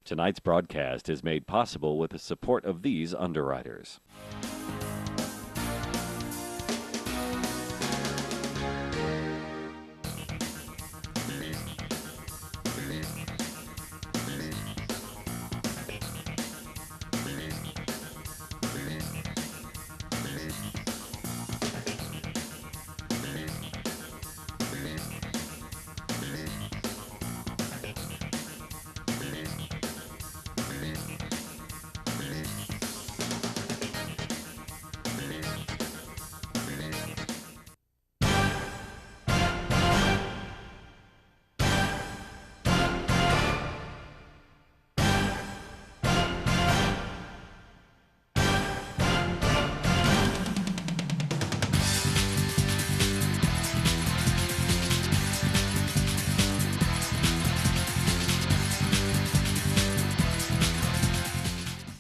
Tonight's broadcast is made possible with the support of these underwriters.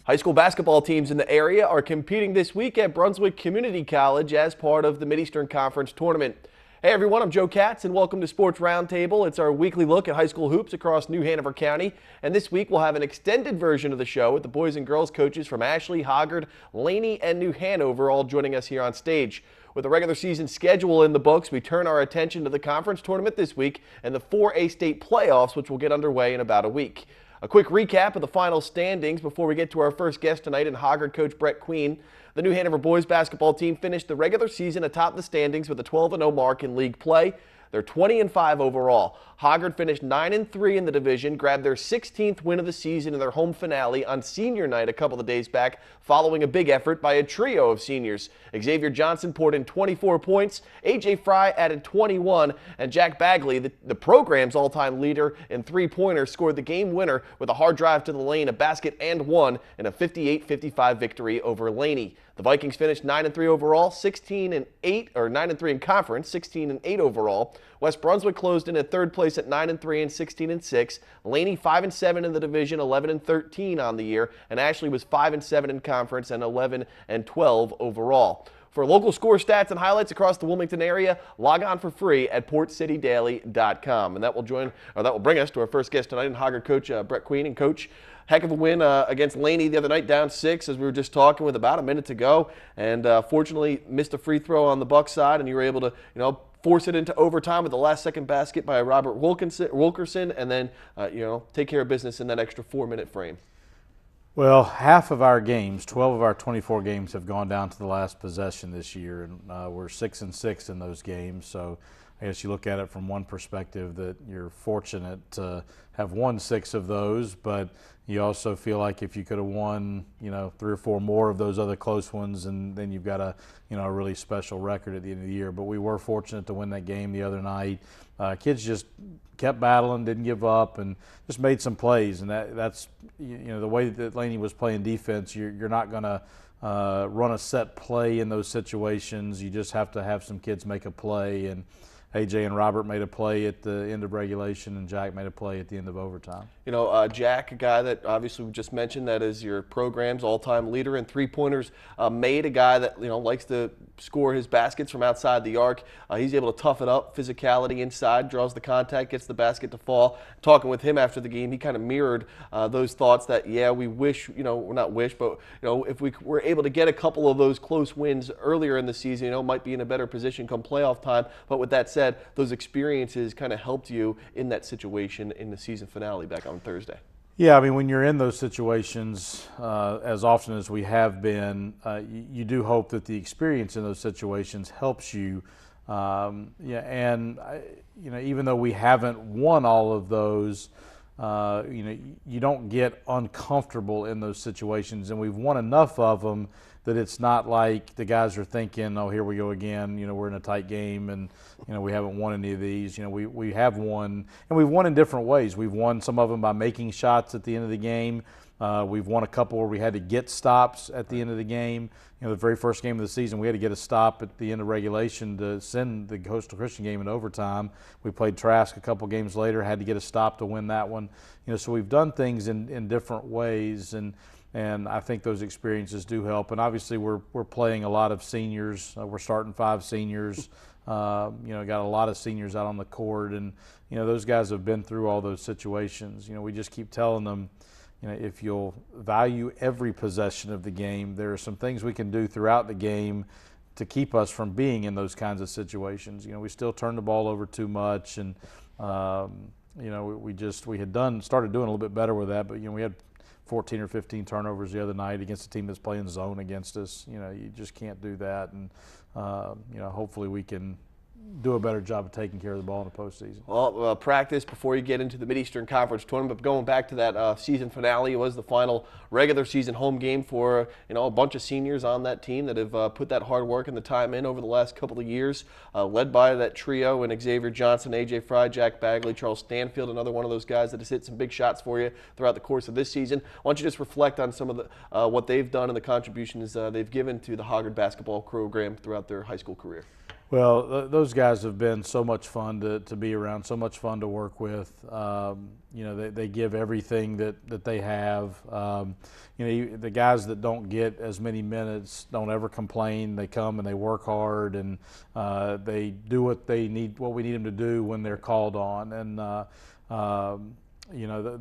High school basketball teams in the area are competing this week at Brunswick Community College as part of the Mid-Eastern Conference Tournament. Hey everyone, I'm Joe Katz and welcome to Sports Roundtable. It's our weekly look at high school hoops across New Hanover County. And this week we'll have an extended version of the show with the boys and girls coaches from Ashley, Hoggard, Laney, and New Hanover all joining us here on stage. With the regular season schedule in the books, we turn our attention to the conference tournament this week and the 4A state playoffs, which will get underway in about a week. A quick recap of the final standings before we get to our first guest tonight and Hoggard coach Brett Queen. The New Hanover boys basketball team finished the regular season atop the standings with a 12-0 mark in league play. They're 20-5 overall. Hoggard finished 9-3 in the division, grabbed their 16th win of the season in their home finale on senior night a couple of days back, following a big effort by a trio of seniors. Xavier Johnson poured in 24 points, A.J. Fry added 21, and Jack Bagley, the program's all-time leader in three-pointers, scored the game winner with a hard drive to the lane, a basket, and one in a 58-55 victory over Laney. The Vikings finished 9-3 overall, 16-8, or 9-3 in conference, 16-8 overall. West Brunswick closed in at third place at 9-3 and 16-6. Laney 5-7 in the division, 11-13 on the year, and Ashley was 5-7 in conference and 11-12 overall. For local score stats and highlights across the Wilmington area, log on for free at portcitydaily.com. And that will bring us to our first guest tonight, and Hoggard coach Brett Queen. And coach, heck of a win against Laney the other night, down 6, as we were just talking with about a minute to go. And fortunately missed a free throw on the Buck side, and you were able to, force it into overtime with the last-second basket by Robert Wilkerson, and then, take care of business in that extra 4-minute frame. Well, half of our games, 12 of our 24 games, have gone down to the last possession this year, and we're 6-6 in those games. So I guess you look at it from one perspective that you're fortunate to have won 6 of those, but you also feel like if you could have won, 3 or 4 more of those other close ones, and then you've got a really special record at the end of the year. But we were fortunate to win that game the other night. Kids just kept battling, didn't give up, and just made some plays. And that's the way that Laney was playing defense. You're not going to run a set play in those situations. You just have to have some kids make a play. And AJ and Robert made a play at the end of regulation, and Jack made a play at the end of overtime. Jack, a guy that obviously we just mentioned that is your program's all-time leader in three-pointers, made a guy that likes to score his baskets from outside the arc. He's able to tough it up, physicality inside, draws the contact, gets the basket to fall. Talking with him after the game, he kind of mirrored those thoughts that, we wish, not wish, but if we were able to get a couple of those close wins earlier in the season, might be in a better position come playoff time. But with that said, those experiences kind of helped you in that situation in the season finale back on Thursday. Yeah, I mean, when you're in those situations, as often as we have been, you do hope that the experience in those situations helps you. Even though we haven't won all of those, you don't get uncomfortable in those situations, and we've won enough of them that it's not like the guys are thinking, oh, here we go again, we're in a tight game and, we haven't won any of these. We have won, and we've won in different ways. We've won some of them by making shots at the end of the game. We've won a couple where we had to get stops at the end of the game. The very first game of the season, we had to get a stop at the end of regulation to send the Coastal Christian game in overtime. We played Trask a couple games later, had to get a stop to win that one. So we've done things in different ways, and I think those experiences do help. And obviously we're playing a lot of seniors. We're starting 5 seniors. Got a lot of seniors out on the court, and those guys have been through all those situations. We just keep telling them, if you'll value every possession of the game, there are some things we can do throughout the game to keep us from being in those kinds of situations. We still turn the ball over too much, and we had started doing a little bit better with that, but we had 14 or 15 turnovers the other night against a team that's playing zone against us. You just can't do that, and hopefully we can do a better job of taking care of the ball in the postseason. Well, practice before you get into the Mid-Eastern Conference Tournament. But going back to that season finale, it was the final regular season home game for a bunch of seniors on that team that have put that hard work and the time in over the last couple of years, led by that trio and Xavier Johnson, A.J. Fry, Jack Bagley, Charles Stanfield, another one of those guys that has hit some big shots for you throughout the course of this season. Why don't you just reflect on some of the what they've done and the contributions they've given to the Hoggard basketball program throughout their high school career? Well, those guys have been so much fun to be around, so much fun to work with. They give everything that they have. The guys that don't get as many minutes don't ever complain. They come and they work hard, and they do what we need them to do when they're called on. And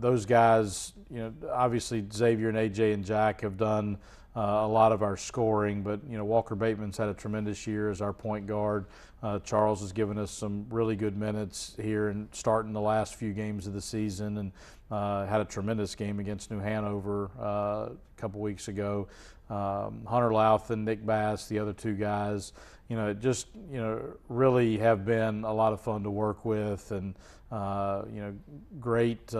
those guys, obviously Xavier and AJ and Jack have done a lot of our scoring, but Walker Bateman's had a tremendous year as our point guard. Charles has given us some really good minutes here and starting the last few games of the season, and had a tremendous game against New Hanover a couple weeks ago. Hunter Louth and Nick Bass, the other two guys, really have been a lot of fun to work with, and great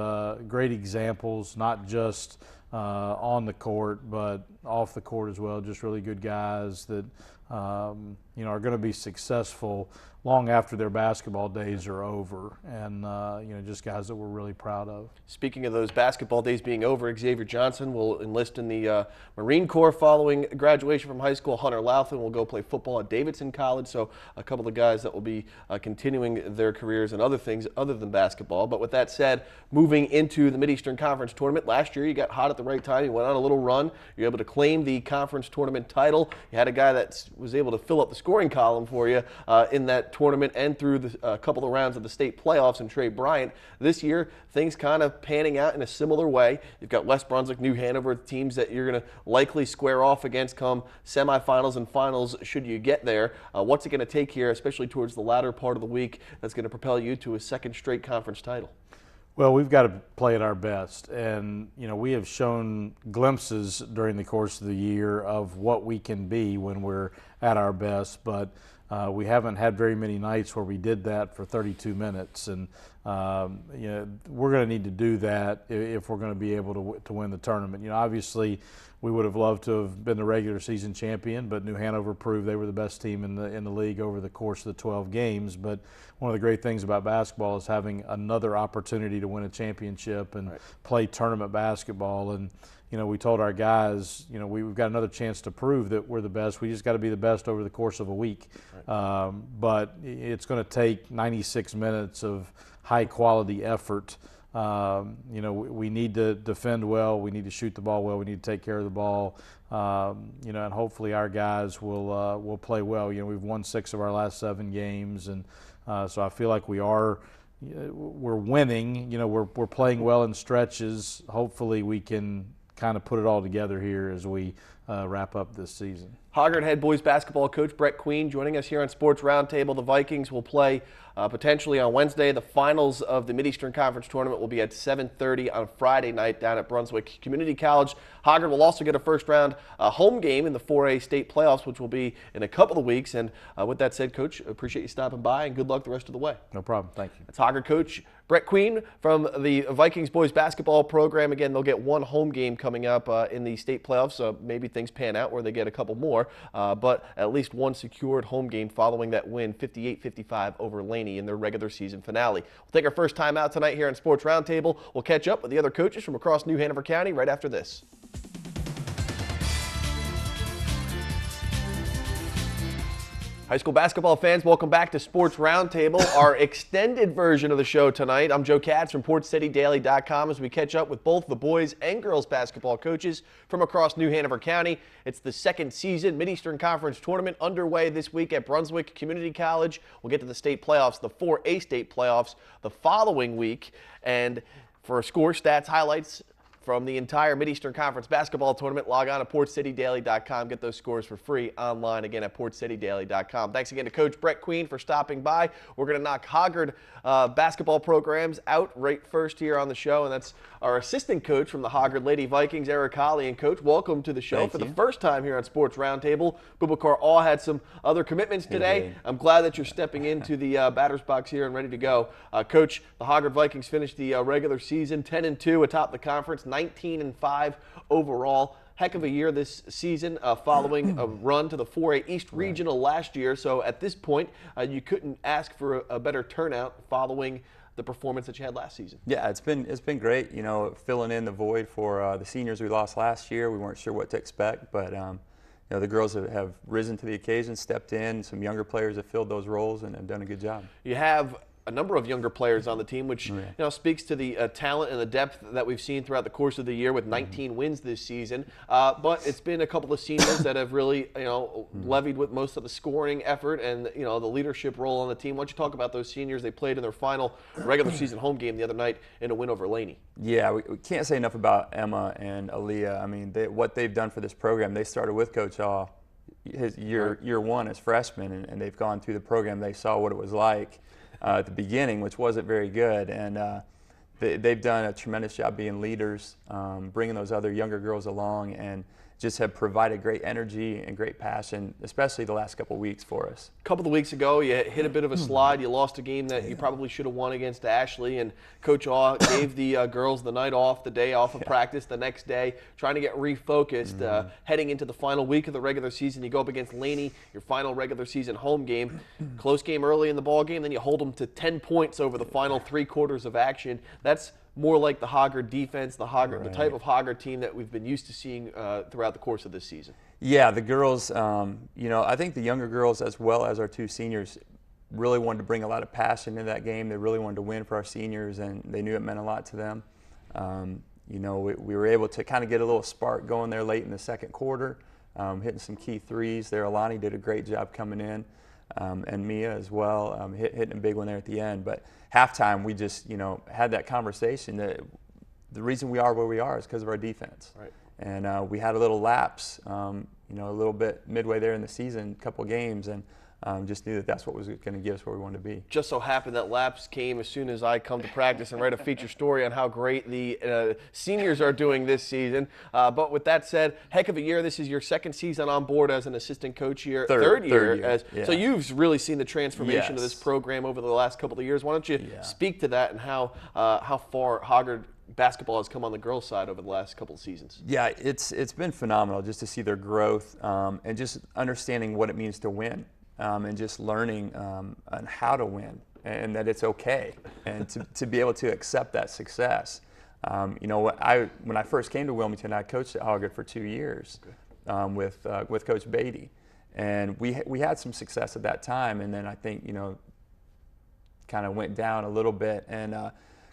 examples, not just on the court, but off the court as well. Just really good guys that are going to be successful long after their basketball days are over, and just guys that we're really proud of. Speaking of those basketball days being over, Xavier Johnson will enlist in the Marine Corps following graduation from high school. Hunter Louthan will go play football at Davidson College. So a couple of guys that will be continuing their careers and other things other than basketball. But with that said, moving into the Mid-Eastern Conference Tournament, last year you got hot at the right time. You went on a little run. You were able to claim the conference tournament title. You had a guy that was able to fill up the scoring column for you in that tournament and through the couple of rounds of the state playoffs, and Trey Bryant. This year, things kind of panning out in a similar way. You've got West Brunswick, New Hanover, teams that you're going to likely square off against come semifinals and finals should you get there. What's it going to take here, especially towards the latter part of the week, that's going to propel you to a second straight conference title? Well, we've got to play at our best, and we have shown glimpses during the course of the year of what we can be when we're at our best, but we haven't had very many nights where we did that for 32 minutes, and we're going to need to do that if we're going to be able to win the tournament. Obviously, we would have loved to have been the regular season champion, but New Hanover proved they were the best team in the league over the course of the 12 games. But one of the great things about basketball is having another opportunity to win a championship and play tournament basketball. And we told our guys, we've got another chance to prove that we're the best. We just got to be the best over the course of a week. But it's going to take 96 minutes of high-quality effort. We need to defend well. We need to shoot the ball well. We need to take care of the ball. And hopefully our guys will play well. We've won 6 of our last 7 games, and so I feel like we're winning. We're playing well in stretches. Hopefully we can kind of put it all together here as we wrap up this season. Hoggard head boys basketball coach Brett Queen joining us here on Sports Roundtable. The Vikings will play potentially on Wednesday. The finals of the Mid-Eastern Conference Tournament will be at 7:30 on Friday night down at Brunswick Community College. Hoggard will also get a first-round home game in the 4A state playoffs, which will be in a couple of weeks. And with that said, Coach, appreciate you stopping by, and good luck the rest of the way. No problem. Thank you. That's Hoggard coach Brett Queen from the Vikings boys basketball program. Again, they'll get one home game coming up in the state playoffs, so maybe things pan out where they get a couple more, but at least one secured home game following that win 58-55 over Laney in their regular season finale. We'll take our first time out tonight here on Sports Roundtable. We'll catch up with the other coaches from across New Hanover County right after this. High school basketball fans, welcome back to Sports Roundtable, our extended version of the show tonight. I'm Joe Katz from PortCityDaily.com as we catch up with both the boys and girls basketball coaches from across New Hanover County. It's the second season Mid-Eastern Conference Tournament underway this week at Brunswick Community College. We'll get to the state playoffs, the 4A state playoffs, the following week. And for score, stats, highlights from the entire Mid-Eastern Conference basketball tournament. Log on to PortCityDaily.com. Get those scores for free online again at PortCityDaily.com. Thanks again to Coach Brett Queen for stopping by. We're going to knock Hoggard basketball programs out right first here on the show, and that's our assistant coach from the Hoggard Lady Vikings, Eric Holly. And Coach, welcome to the show. Thank for you. the first time here on Sports Roundtable. Boubacar All had some other commitments today. I'm glad that you're stepping into the batter's box here and ready to go. Coach, the Hoggard Vikings finished the regular season 10-2 atop the conference, 19-5 overall. Heck of a year this season, following a run to the 4A East Regional last year. So at this point, you couldn't ask for a better turnout following the performance that you had last season. Yeah, it's been great. You know, filling in the void for the seniors we lost last year. We weren't sure what to expect, but you know, the girls have risen to the occasion, stepped in. Some younger players have filled those roles and have done a good job. You have a number of younger players on the team, which you know speaks to the talent and the depth that we've seen throughout the course of the year with 19 wins this season. But it's been a couple of seniors that have really levied with most of the scoring effort and the leadership role on the team. Why don't you talk about those seniors? They played in their final regular season home game the other night in a win over Laney. Yeah, we can't say enough about Emma and Aaliyah. I mean, what they've done for this program. They started with Coach Hall his year one as freshmen, and they've gone through the program. They saw what it was like at the beginning, which wasn't very good, and they've done a tremendous job being leaders, bringing those other younger girls along, and just have provided great energy and great passion, especially the last couple of weeks for us. A couple of weeks ago, you hit a bit of a slide. You lost a game that you probably should have won against Ashley, and Coach Aw gave the girls the night off, the day off of practice the next day, trying to get refocused. Heading into the final week of the regular season, you go up against Laney, your final regular season home game. Close game early in the ball game, then you hold them to 10 points over the final 3 quarters of action. That's more like the Hoggard defense, the type of Hoggard team that we've been used to seeing throughout the course of this season. Yeah, the girls, I think the younger girls as well as our 2 seniors really wanted to bring a lot of passion into that game. They really wanted to win for our seniors, and they knew it meant a lot to them. We were able to kind of get a little spark going there late in the second quarter, hitting some key threes there. Alani did a great job coming in, and Mia as well, hitting a big one there at the end. But halftime, we just, had that conversation that the reason we are where we are is because of our defense. Right. And we had a little lapse, a little bit midway there in the season, a couple games, and just knew that that's what was going to get us where we wanted to be. Just so happened that lapse came as soon as I come to practice and write a feature story on how great the seniors are doing this season. But with that said, heck of a year. This is your second season on board as an assistant coach here. Third year. So you've really seen the transformation of this program over the last couple of years. Why don't you speak to that and how far Hoggard basketball has come on the girls' side over the last couple of seasons? Yeah, it's been phenomenal just to see their growth and just understanding what it means to win. And just learning on how to win and that it's okay and to be able to accept that success. When I first came to Wilmington, I coached at Hoggard for 2 years with Coach Beatty, and we had some success at that time, and then I think kind of went down a little bit, and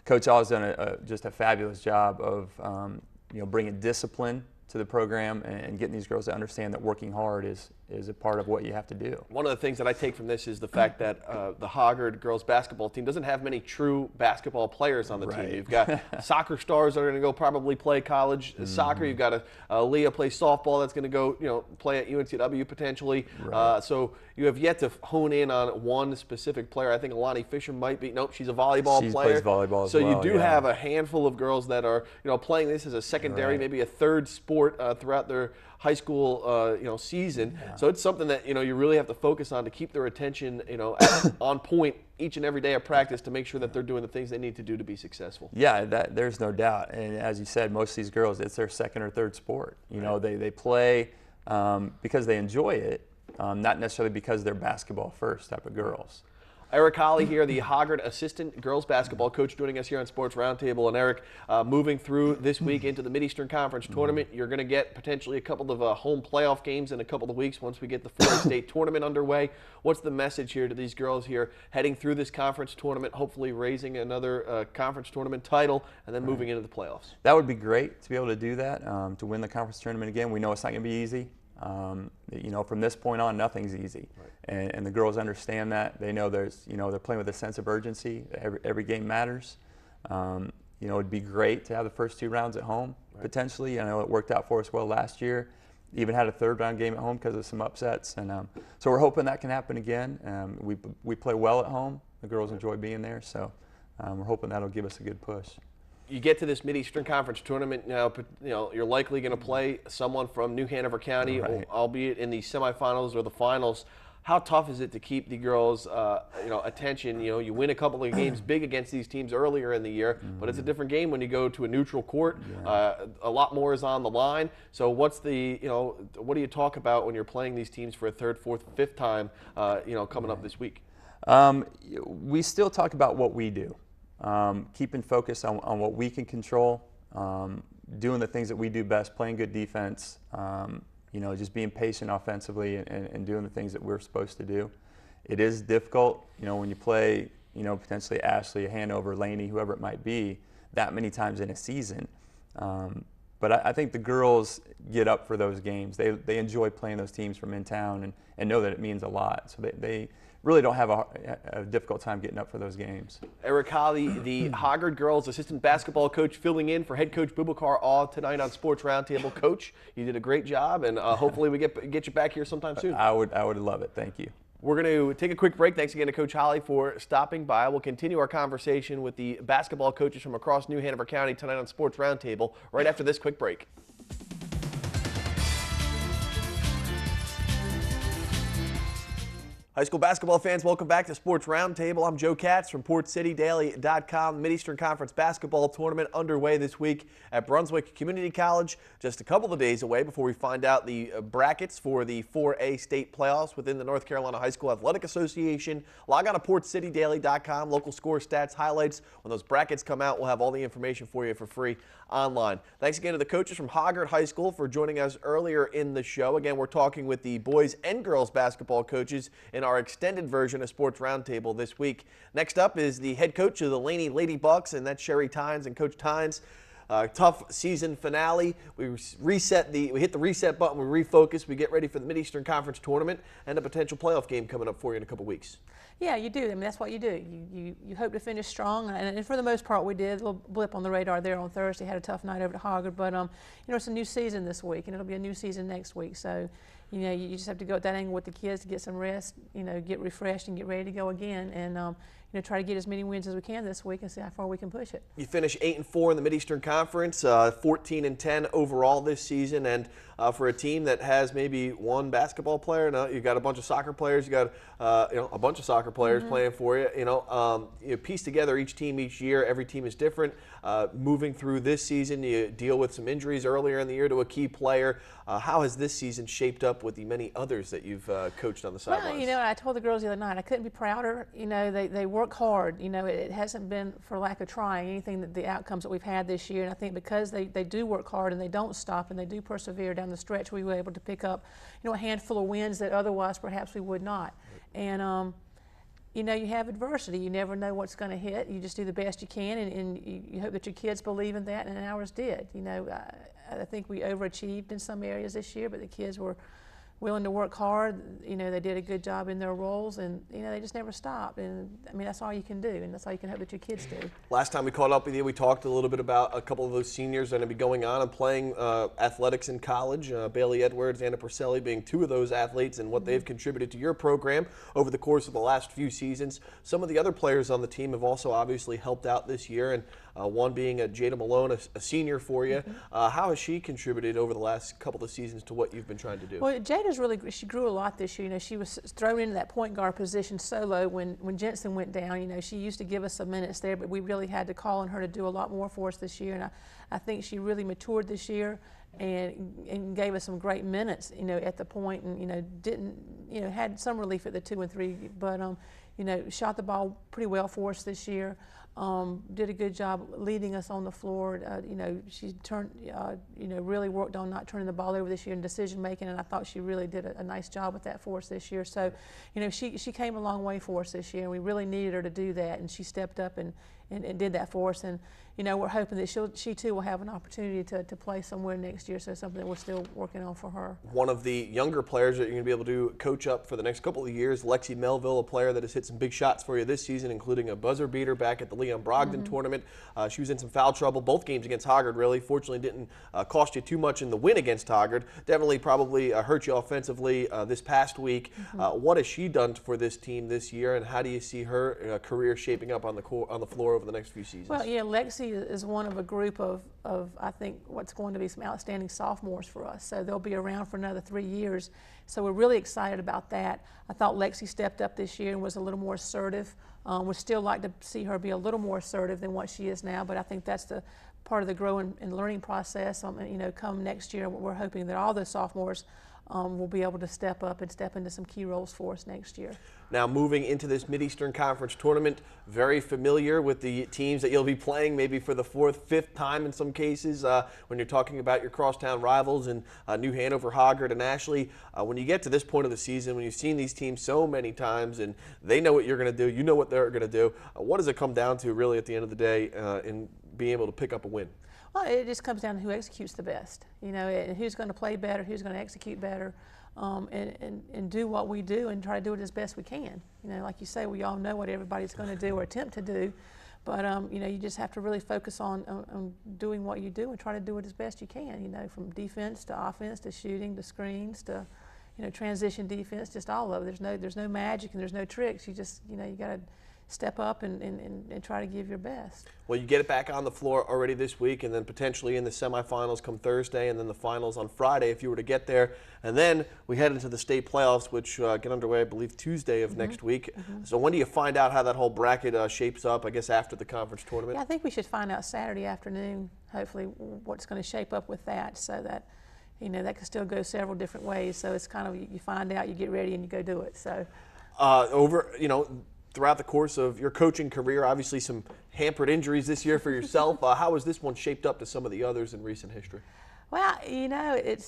Coach Hall has done just a fabulous job of bringing discipline to the program and getting these girls to understand that working hard is a part of what you have to do. One of the things that I take from this is the fact that the Hoggard girls basketball team doesn't have many true basketball players on the team. You've got soccer stars that are going to go probably play college soccer. You've got Leah play softball that's going to go play at UNCW potentially. So you have yet to hone in on one specific player. I think Alani Fisher might be. Nope, she's a volleyball player. She plays volleyball as so well. So you do have a handful of girls that are playing this as a secondary, maybe a third sport throughout their high school season. So it's something that you really have to focus on to keep their attention on point each and every day of practice to make sure that they're doing the things they need to do to be successful. Yeah, there's no doubt. And as you said, most of these girls, it's their second or third sport. They play because they enjoy it, not necessarily because they're basketball first type of girls. Eric Holly here, the Hoggard assistant girls basketball coach, joining us here on Sports Roundtable. And Eric, moving through this week into the Mid-Eastern Conference tournament, you're going to get potentially a couple of home playoff games in a couple of weeks once we get the Florida State tournament underway. What's the message here to these girls here heading through this conference tournament, hopefully raising another conference tournament title and then moving into the playoffs? That would be great to be able to do that, to win the conference tournament again. We know it's not going to be easy. From this point on, nothing's easy, and the girls understand that. They know they're playing with a sense of urgency. Every game matters, You know, it'd be great to have the first 2 rounds at home, potentially. I know it worked out for us well last year. Even had a 3rd round game at home because of some upsets. And so we're hoping that can happen again. We play well at home. The girls enjoy being there. So we're hoping that'll give us a good push. You get to this Mid-Eastern Conference tournament now, you're likely going to play someone from New Hanover County, Right. albeit in the semifinals or the finals. How tough is it to keep the girls' attention? You know, you win a couple of games big against these teams earlier in the year, but it's a different game when you go to a neutral court. A lot more is on the line. So what do you talk about when you're playing these teams for a 3rd, 4th, 5th time, coming up this week? We still talk about what we do. Keeping focus on what we can control, doing the things that we do best, playing good defense, just being patient offensively and doing the things that we're supposed to do. It is difficult, when you play, potentially Ashley, Hanover, Laney, whoever it might be, that many times in a season. But I think the girls get up for those games. They enjoy playing those teams from in town and know that it means a lot. So they really don't have a difficult time getting up for those games. Eric Holly, the Hoggard girls assistant basketball coach, filling in for head coach Boubacar Aw tonight on Sports Roundtable. Coach, you did a great job, and hopefully we get you back here sometime soon. I would love it. Thank you. We're going to take a quick break. Thanks again to Coach Holly for stopping by. We'll continue our conversation with the basketball coaches from across New Hanover County tonight on Sports Roundtable right after this quick break. High school basketball fans, welcome back to Sports Roundtable. I'm Joe Katz from PortCityDaily.com. Mid-Eastern Conference basketball tournament underway this week at Brunswick Community College. Just a couple of days away before we find out the brackets for the 4A state playoffs within the North Carolina High School Athletic Association. Log on to PortCityDaily.com. Local score, stats, highlights. When those brackets come out, we'll have all the information for you for free online. Thanks again to the coaches from Hoggard High School for joining us earlier in the show. Again, we're talking with the boys and girls basketball coaches in our extended version of Sports Roundtable this week. Next up is the head coach of the Laney Lady Bucks, and that's Sherry Tynes. And Coach Tynes, tough season finale. We hit the reset button, we refocus, we get ready for the Mid-Eastern Conference tournament and a potential playoff game coming up for you in a couple weeks. Yeah, you do. I mean, that's what you do. You hope to finish strong, and for the most part, we did. A little blip on the radar there on Thursday. Had a tough night over at Hoggard, but it's a new season this week, and it'll be a new season next week. So, you just have to go at that angle with the kids to get some rest, get refreshed and get ready to go again, and try to get as many wins as we can this week and see how far we can push it. You finish 8-4 in the Mid-Eastern Conference, 14-10 overall this season, and for a team that has maybe one basketball player, no, you got a bunch of soccer players, you got a bunch of soccer players playing for you. You piece together each team each year. Every team is different. Moving through this season, you deal with some injuries earlier in the year to a key player. How has this season shaped up with the many others that you've coached on the sidelines? Well, I told the girls the other night I couldn't be prouder. They work hard. It hasn't been for lack of trying anything that the outcomes that we've had this year. And I think because they do work hard and they don't stop and they do persevere down the stretch, we were able to pick up a handful of wins that otherwise perhaps we would not. And you have adversity. You never know what's going to hit. You just do the best you can, and you hope that your kids believe in that, and ours did. I think we overachieved in some areas this year, but the kids were willing to work hard. They did a good job in their roles, and they just never stopped. And I mean, that's all you can do, and that's all you can hope that your kids do. Last time we caught up with you, we talked a little bit about a couple of those seniors that are going to be going on and playing athletics in college. Bailey Edwards, Anna Purcelli being two of those athletes, and what they've contributed to your program over the course of the last few seasons. Some of the other players on the team have also obviously helped out this year, and one being Jada Malone, a senior for you. How has she contributed over the last couple of seasons to what you've been trying to do? Well, she grew a lot this year. She was thrown into that point guard position solo when Jensen went down. She used to give us some minutes there, but we really had to call on her to do a lot more for us this year. And I think she really matured this year and gave us some great minutes, at the point, and didn't, had some relief at the 2 and 3, but shot the ball pretty well for us this year. Did a good job leading us on the floor. She turned, really worked on not turning the ball over this year in decision making, and I thought she really did a nice job with that for us this year. So, she came a long way for us this year, and we really needed her to do that, and she stepped up and and did that for us. And you know, we're hoping that she too will have an opportunity to play somewhere next year. So something that we're still working on for her. One of the younger players that you're going to be able to coach up for the next couple of years, Lexi Melville, a player that has hit some big shots for you this season, including a buzzer beater back at the Leon Brogdon tournament. She was in some foul trouble, both games against Hoggard, really. Fortunately, didn't cost you too much in the win against Hoggard. Definitely probably hurt you offensively this past week. What has she done for this team this year, and how do you see her career shaping up on the floor over the next few seasons? Well, yeah, Lexi is one of a group of I think what's going to be some outstanding sophomores for us. So they'll be around for another 3 years. So we're really excited about that. I thought Lexi stepped up this year and was a little more assertive. We'd still like to see her be a little more assertive than what she is now, but I think that's the part of the growing and learning process. You know, come next year, we're hoping that all those sophomores will be able to step up and step into some key roles for us next year. Now, moving into this Mid-Eastern Conference tournament, very familiar with the teams that you'll be playing maybe for the 4th, 5th time in some cases when you're talking about your crosstown rivals in New Hanover, Hoggard, and Ashley. When you get to this point of the season, when you've seen these teams so many times and they know what you're going to do, you know what they're going to do, what does it come down to really at the end of the day in being able to pick up a win? Well, it just comes down to who executes the best, you know, and who's going to play better, who's going to execute better, and do what we do and try to do it as best we can. You know, like you say, we all know what everybody's going to do or attempt to do, but you know, you just have to really focus on doing what you do and try to do it as best you can. You know, from defense to offense to shooting to screens to, you know, transition defense, just all of it. There's no magic and there's no tricks. You just, you know, you got to step up and try to give your best. Well, you get it back on the floor already this week, and then potentially in the semifinals come Thursday, and then the finals on Friday if you were to get there. And then we head into the state playoffs, which get underway, I believe, Tuesday of next week. So when do you find out how that whole bracket shapes up, I guess, after the conference tournament? Yeah, I think we should find out Saturday afternoon, hopefully, what's going to shape up with that, so that, you know, that could still go several different ways. So it's kind of, you find out, you get ready, and you go do it. So you know, throughout the course of your coaching career, obviously some hampered injuries this year for yourself. How has this one shaped up to some of the others in recent history? Well, you know, I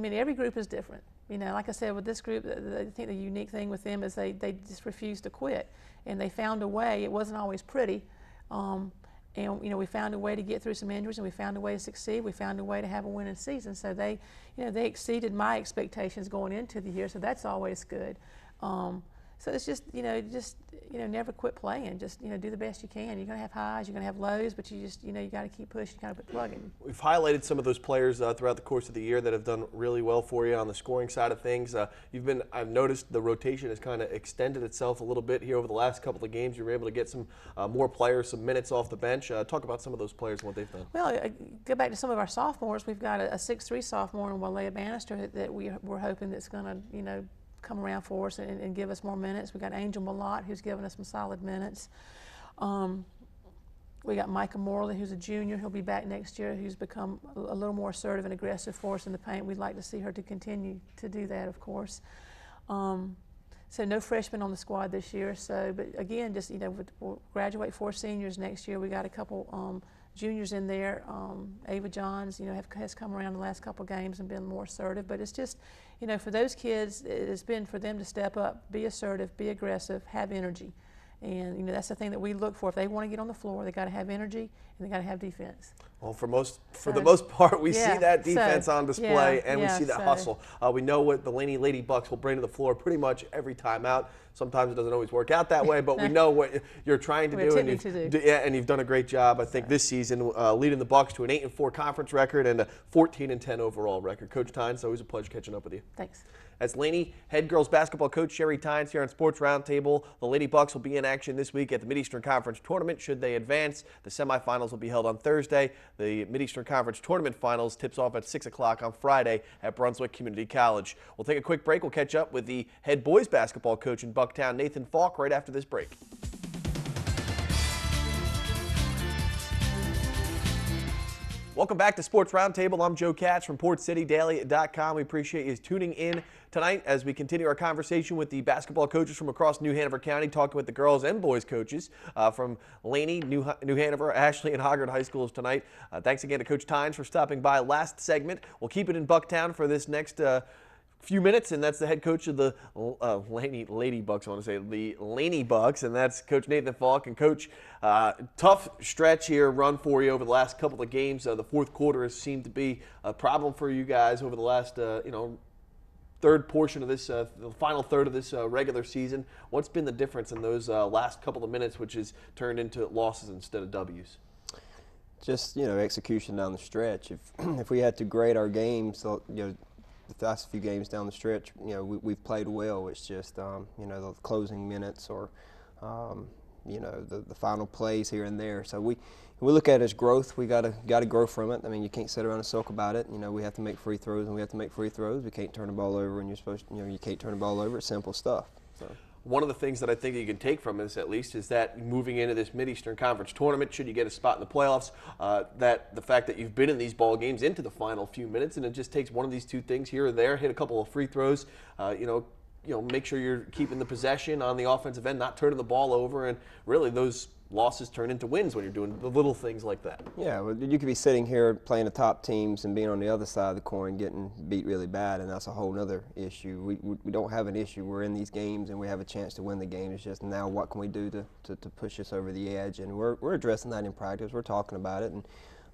mean, every group is different. You know, like I said, with this group, I think the unique thing with them is they just refused to quit, and they found a way. It wasn't always pretty, and you know, we found a way to get through some injuries, and we found a way to succeed. We found a way to have a winning season. So they, you know, they exceeded my expectations going into the year. So that's always good. So it's just, you know, never quit playing. Just, you know, do the best you can. You're going to have highs, you're going to have lows, but you just, you know, you got to keep pushing, kind of put plugging. We've highlighted some of those players throughout the course of the year that have done really well for you on the scoring side of things. I've noticed the rotation has kind of extended itself a little bit here over the last couple of games. You were able to get some more players, some minutes off the bench. Talk about some of those players and what they've done. Well, go back to some of our sophomores. We've got a 6'3" sophomore in Walea Bannister that we're hoping that's going to, you know, come around for us and give us more minutes. We got Angel Malott, who's given us some solid minutes. We got Micah Morley, who's a junior. He'll be back next year, who's become a little more assertive and aggressive for us in the paint. We'd like to see her to continue to do that, of course. So no freshmen on the squad this year. So, but again, just, you know, we'll graduate 4 seniors next year. We got a couple juniors in there. Ava Johns, you know, has come around the last couple games and been more assertive. But it's just, you know, for those kids, it's been for them to step up, be assertive, be aggressive, have energy. And, you know, that's the thing that we look for. If they want to get on the floor, they got to have energy and they got to have defense. Well, for the most part, we see that defense on display, and we see that hustle. We know what the Laney Lady Bucks will bring to the floor pretty much every time out. Sometimes it doesn't always work out that way, but we know what you're trying to do, and you've done a great job, I think, this season, leading the Bucks to an 8-4 conference record and a 14-10 overall record. Coach Tynes, always a pleasure catching up with you. Thanks. That's Laney head girls basketball coach Sherry Tynes here on Sports Roundtable. The Lady Bucks will be in action this week at the Mid-Eastern Conference Tournament should they advance. The semifinals will be held on Thursday. The Mid-Eastern Conference Tournament Finals tips off at 6 o'clock on Friday at Brunswick Community College. We'll take a quick break. We'll catch up with the head boys basketball coach in Bucktown, Nathan Falk, right after this break. Welcome back to Sports Roundtable. I'm Joe Katz from PortCityDaily.com. We appreciate you tuning in tonight as we continue our conversation with the basketball coaches from across New Hanover County, talking with the girls and boys coaches from Laney, New Hanover, Ashley, and Hoggard High Schools tonight. Thanks again to Coach Tynes for stopping by last segment. We'll keep it in Bucktown for this next few minutes, and that's the head coach of the Lady Bucks. I want to say the Laney Bucks, and that's Coach Nathan Falk. And Coach, tough stretch here, run for you over the last couple of games. The fourth quarter has seemed to be a problem for you guys over the last, third portion of this, the final third of this regular season. What's been the difference in those last couple of minutes, which has turned into losses instead of W's? Just execution down the stretch. If we had to grade our games, the last few games down the stretch, we've played well. It's just the closing minutes or the final plays here and there. So we look at it as growth. We got to grow from it. I mean, you can't sit around and sulk about it. We have to make free throws, and we have to make free throws. We can't turn the ball over when you're supposed to. You can't turn the ball over. It's simple stuff. So. One of the things that I think you can take from this, at least, is that moving into this Mid-Eastern Conference tournament, should you get a spot in the playoffs, that the fact that you've been in these ball games into the final few minutes, and it just takes one of these two things here or there, hit a couple of free throws, make sure you're keeping the possession on the offensive end, not turning the ball over, and really those losses turn into wins when you're doing the little things like that. Yeah, well, you could be sitting here playing the top teams and being on the other side of the coin getting beat really bad, and that's a whole other issue. We don't have an issue. We're in these games and we have a chance to win the game. It's just now what can we do to push us over the edge, and we're addressing that in practice. We're talking about it, and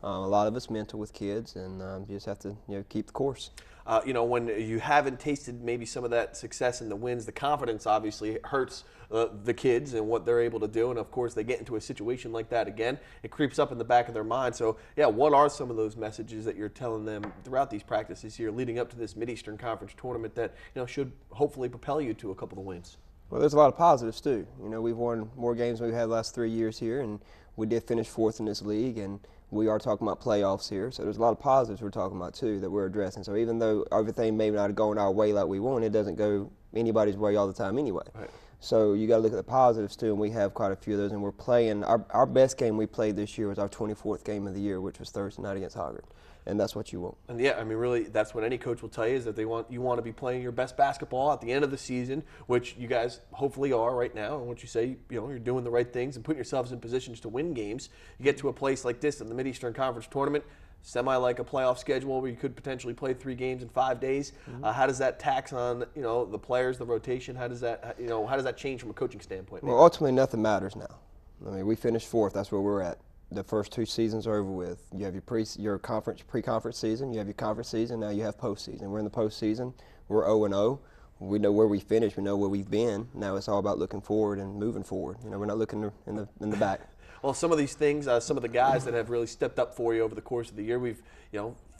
a lot of it's mental with kids, and you just have to keep the course. When you haven't tasted maybe some of that success in the wins, the confidence obviously hurts the kids and what they're able to do. And, of course, they get into a situation like that again. It creeps up in the back of their mind. So, yeah, what are some of those messages that you're telling them throughout these practices here leading up to this Mid-Eastern Conference tournament that, should hopefully propel you to a couple of wins? Well, there's a lot of positives, too. We've won more games than we've had the last 3 years here, and we did finish fourth in this league, and we are talking about playoffs here. So there's a lot of positives we're talking about, too, that we're addressing. So even though everything may not go in our way like we want, it doesn't go anybody's way all the time anyway. Right. So you got to look at the positives, too, and we have quite a few of those. And we're playing, our best game we played this year was our 24th game of the year, which was Thursday night against Hoggard. And that's what you want. And yeah, I mean, really, that's what any coach will tell you is that you want to be playing your best basketball at the end of the season, which you guys hopefully are right now. And once you say, you're doing the right things and putting yourselves in positions to win games, you get to a place like this in the Mid-Eastern Conference tournament, semi like a playoff schedule where you could potentially play 3 games in 5 days. Mm-hmm. How does that tax on, the players, the rotation? How does that change from a coaching standpoint? Well, ultimately, nothing matters now. I mean, we finished fourth. That's where we're at. The first 2 seasons are over with. You have your pre-conference season. You have your conference season. Now you have postseason. We're in the postseason. We're 0-0. We know where we finished. We know where we've been. Now it's all about looking forward and moving forward. We're not looking in the back. Well, some of these things, some of the guys that have really stepped up for you over the course of the year, we've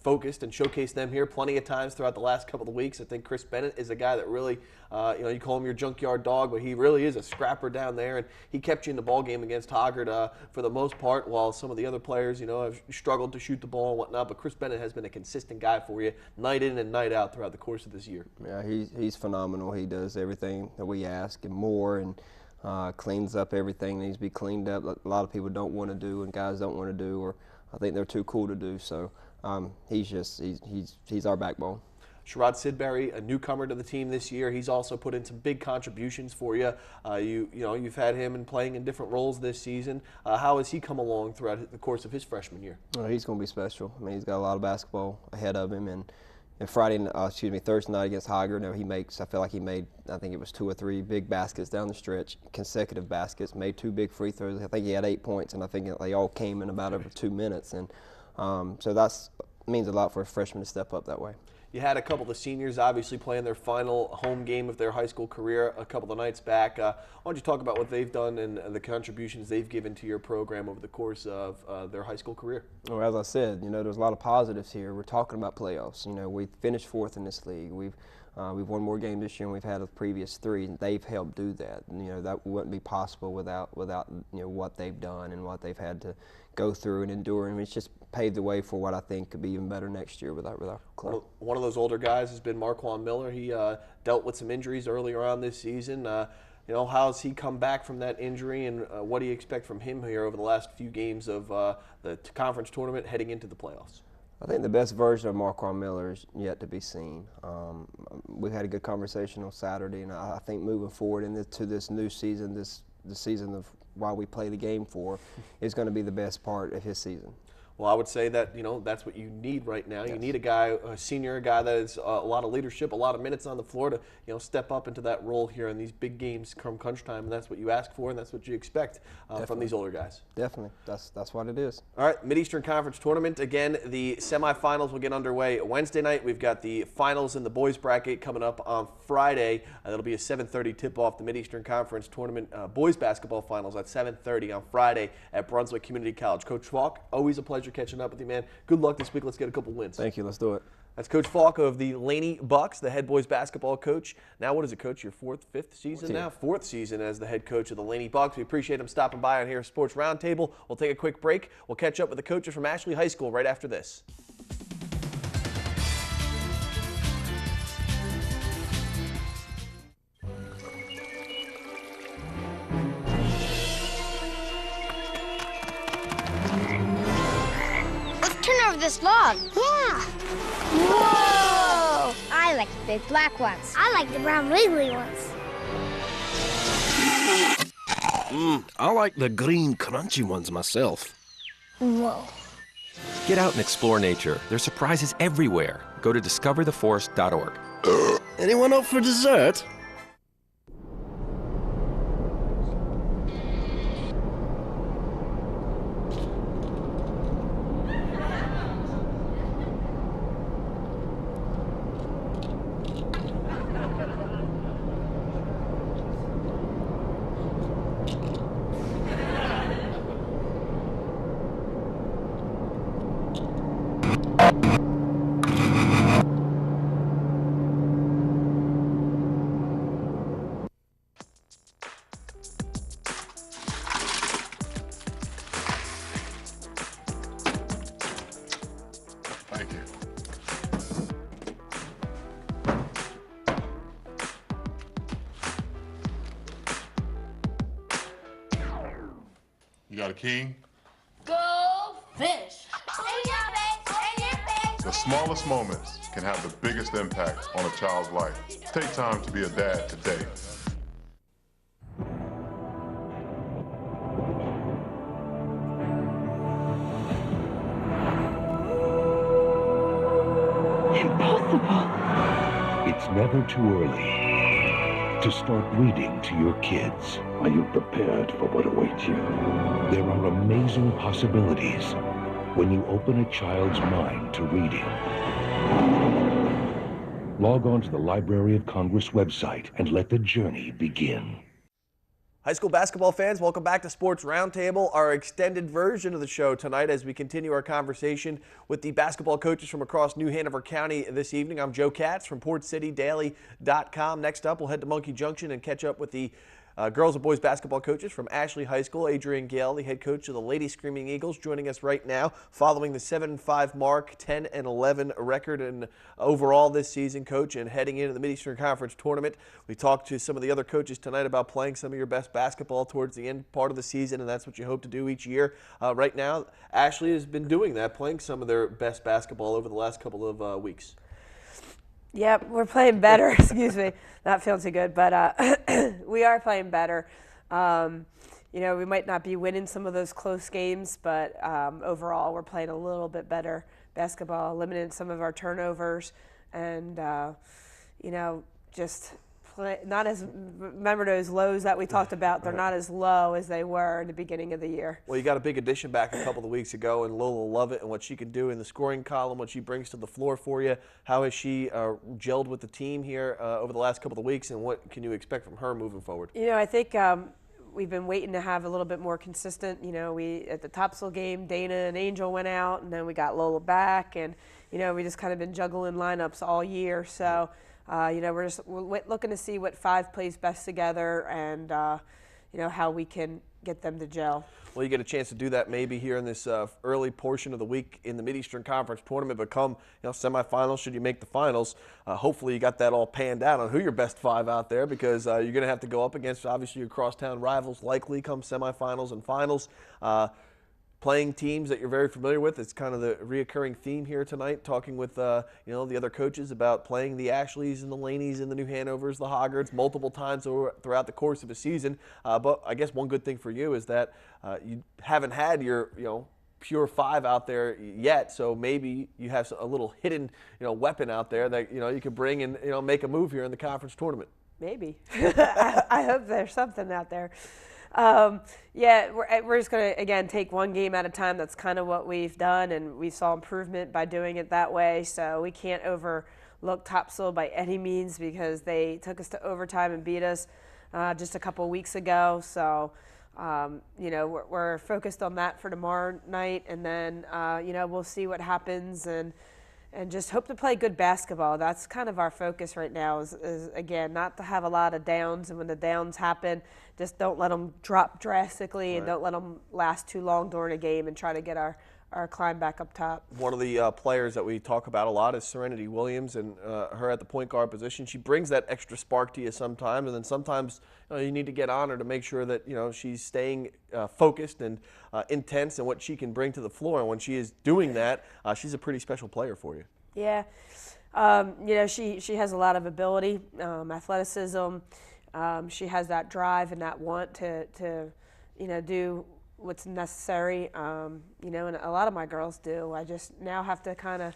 focused and showcased them here plenty of times throughout the last couple of weeks. I think Chris Bennett is a guy that really, you call him your junkyard dog, but he really is a scrapper down there, and he kept you in the ball game against Hoggard for the most part, while some of the other players, have struggled to shoot the ball and whatnot. But Chris Bennett has been a consistent guy for you, night in and night out throughout the course of this year. Yeah, he's phenomenal. He does everything that we ask and more, and cleans up everything that needs to be cleaned up. A lot of people don't want to do, and guys don't want to do, or I think they're too cool to do. So he's our backbone. Sherrod Sidbury, a newcomer to the team this year, he's also put in some big contributions for you. You've had him in playing in different roles this season. How has he come along throughout the course of his freshman year? Well, he's going to be special. I mean, he's got a lot of basketball ahead of him, and Thursday night against Hoggard, I feel like he made, I think it was 2 or 3 big baskets down the stretch, consecutive baskets, made 2 big free throws. I think he had 8 points, and I think they all came in about over 2 minutes. And so that means a lot for a freshman to step up that way. You had a couple of seniors obviously playing their final home game of their high school career a couple of nights back. Why don't you talk about what they've done and the contributions they've given to your program over the course of their high school career? Well, as I said, there's a lot of positives here. We're talking about playoffs. We finished fourth in this league. We've won more games this year than we've had the previous 3, and they've helped do that. And, that wouldn't be possible without what they've done and what they've had to go through and endure. And it's just paved the way for what I think could be even better next year with our club. One of those older guys has been Marquand Miller. He dealt with some injuries earlier on this season. How's he come back from that injury, and what do you expect from him here over the last few games of the conference tournament heading into the playoffs? I think the best version of Marquand Miller is yet to be seen. We had a good conversation on Saturday, and I think moving forward into this new season, the season of while we play the game for, is going to be the best part of his season. Well, I would say that, that's what you need right now. You need a guy, a senior, a guy that has a lot of leadership, a lot of minutes on the floor to, step up into that role here in these big games come crunch time, and that's what you ask for, and that's what you expect from these older guys. Definitely. That's what it is. All right, Mid-Eastern Conference Tournament. Again, the semifinals will get underway Wednesday night. We've got the finals in the boys bracket coming up on Friday. That'll be a 7:30 tip-off. The Mid-Eastern Conference Tournament boys basketball finals at 7:30 on Friday at Brunswick Community College. Coach Falk, always a pleasure catching up with you, man. Good luck this week. Let's get a couple wins. Thank you. Let's do it. That's Coach Falk of the Laney Bucks, the head boys basketball coach. Now, what is it, Coach? Your fifth season now? Fourth season as the head coach of the Laney Bucks. We appreciate him stopping by on here at Sports Roundtable. We'll take a quick break. We'll catch up with the coaches from Ashley High School right after this. This log. Yeah. Whoa! I like the big black ones. I like the brown wiggly ones. I like the green crunchy ones myself. Whoa. Get out and explore nature. There's surprises everywhere. Go to discovertheforest.org. Anyone up for dessert? Thank you. You got a king? Go fish. The smallest moments can have the biggest impact on a child's life. Take time to be a dad today. It's never too early to start reading to your kids. Are you prepared for what awaits you? There are amazing possibilities when you open a child's mind to reading. Log on to the Library of Congress website and let the journey begin. High school basketball fans, welcome back to Sports Roundtable, our extended version of the show tonight as we continue our conversation with the basketball coaches from across New Hanover County this evening. I'm Joe Katz from PortCityDaily.com. Next up, we'll head to Monkey Junction and catch up with the girls and boys basketball coaches from Ashley High School. Adrian Gale, the head coach of the Lady Screaming Eagles, joining us right now following the 7-5 mark, 10-11 record and overall this season, coach, and heading into the Mid-Eastern Conference Tournament. We talked to some of the other coaches tonight about playing some of your best basketball towards the end part of the season, and that's what you hope to do each year. Right now, Ashley has been doing that, playing some of their best basketball over the last couple of weeks. Yep, we're playing better. Excuse me, not feeling too good, but we are playing better. We might not be winning some of those close games, but overall we're playing a little bit better basketball, limiting some of our turnovers, and just not as, remember those lows that we talked about, they're not as low as they were in the beginning of the year. Well, you got a big addition back a couple of weeks ago, and Lola Lovett and what she can do in the scoring column, what she brings to the floor for you. How has she gelled with the team here over the last couple of weeks, and what can you expect from her moving forward? I think we've been waiting to have a little bit more consistent. We at the Topsail game, Dana and Angel went out, and then we got Lola back, and we just kind of been juggling lineups all year. So we're looking to see what five plays best together, and how we can get them to gel. Well, you get a chance to do that maybe here in this early portion of the week in the Mid-Eastern Conference Tournament, become semifinals should you make the finals. Hopefully you got that all panned out on who your best five out there, because you're going to have to go up against obviously your crosstown rivals likely come semifinals and finals. Playing teams that you're very familiar with. It's kind of the reoccurring theme here tonight, talking with the other coaches about playing the Ashleys and the Laneys and the New Hanovers, the Hoggards multiple times throughout the course of a season. But I guess one good thing for you is that you haven't had your pure 5 out there yet, so maybe you have a little hidden, weapon out there that, you could bring and, make a move here in the conference tournament. Maybe. I hope there's something out there. Yeah, we're just going to, again, take one game at a time. That's kind of what we've done, and we saw improvement by doing it that way, so we can't overlook Topsail by any means because they took us to overtime and beat us just a couple of weeks ago. So, we're focused on that for tomorrow night, and then, we'll see what happens and just hope to play good basketball. That's kind of our focus right now is again, not to have a lot of downs, and when the downs happen, just don't let them drop drastically and don't let them last too long during a game and try to get our climb back up top. One of the players that we talk about a lot is Serenity Williams, and her at the point guard position. She brings that extra spark to you sometimes, and then sometimes you need to get on her to make sure that she's staying focused and intense in what she can bring to the floor. And when she is doing that, she's a pretty special player for you. Yeah, she has a lot of ability, athleticism. She has that drive and that want to do what's necessary, and a lot of my girls do. I just now have to kind of,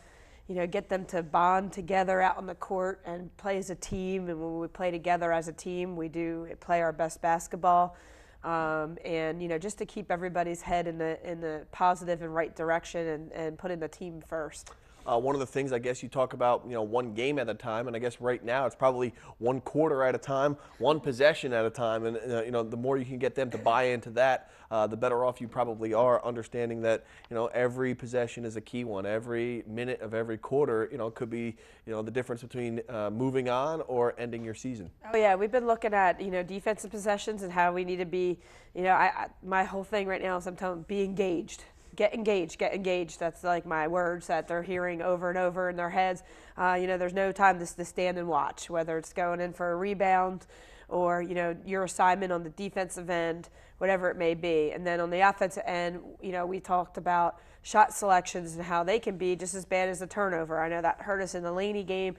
get them to bond together out on the court and play as a team. And when we play together as a team, we do play our best basketball. And just to keep everybody's head in the positive and right direction and putting the team first. One of the things I guess you talk about, one game at a time, and I guess right now it's probably one quarter at a time, one possession at a time, and the more you can get them to buy into that, the better off you probably are, understanding that every possession is a key one. Every minute of every quarter, could be the difference between moving on or ending your season. Oh yeah, we've been looking at defensive possessions and how we need to be. My whole thing right now is I'm telling them, be engaged. Get engaged, get engaged. That's like my words that they're hearing over and over in their heads. There's no time to stand and watch, whether it's going in for a rebound or, your assignment on the defensive end, whatever it may be. And then on the offensive end, we talked about shot selections and how they can be just as bad as a turnover. I know that hurt us in the Laney game